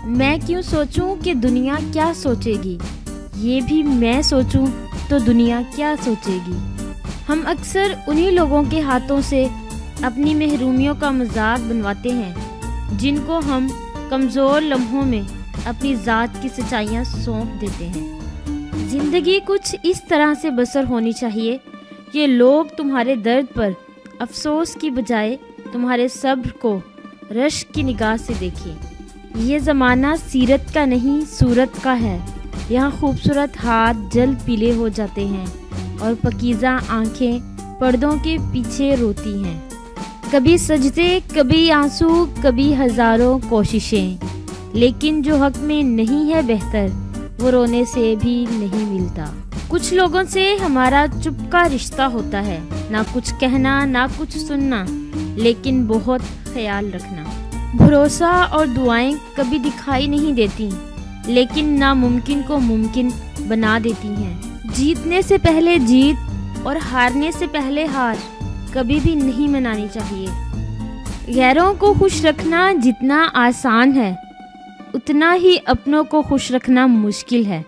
میں کیوں سوچوں کہ دنیا کیا سوچے گی، یہ بھی میں سوچوں تو دنیا کیا سوچے گی۔ ہم اکثر انہی لوگوں کے ہاتھوں سے اپنی محرومیوں کا مذاق بنواتے ہیں جن کو ہم کمزور لمحوں میں اپنی ذات کی سچائیاں سونپ دیتے ہیں۔ زندگی کچھ اس طرح سے بسر ہونی چاہیے کہ لوگ تمہارے درد پر افسوس کی بجائے تمہارے صبر کو رشک کی نگاہ سے دیکھیں۔ یہ زمانہ سیرت کا نہیں صورت کا ہے، یہاں خوبصورت ہاتھ جلد پیلے ہو جاتے ہیں اور پاکیزہ آنکھیں پردوں کے پیچھے روتی ہیں۔ کبھی سجدے، کبھی آنسو، کبھی ہزاروں کوششیں، لیکن جو حق میں نہیں ہے بہتر وہ رونے سے بھی نہیں ملتا۔ کچھ لوگوں سے ہمارا چپ کا رشتہ ہوتا ہے، نہ کچھ کہنا نہ کچھ سننا، لیکن بہت خیال رکھنا۔ بھروسہ اور دعائیں کبھی دکھائی نہیں دیتی، لیکن ناممکن کو ممکن بنا دیتی ہیں۔ جیتنے سے پہلے جیت اور ہارنے سے پہلے ہار کبھی بھی نہیں منانی چاہیے۔ غیروں کو خوش رکھنا جتنا آسان ہے اتنا ہی اپنوں کو خوش رکھنا مشکل ہے۔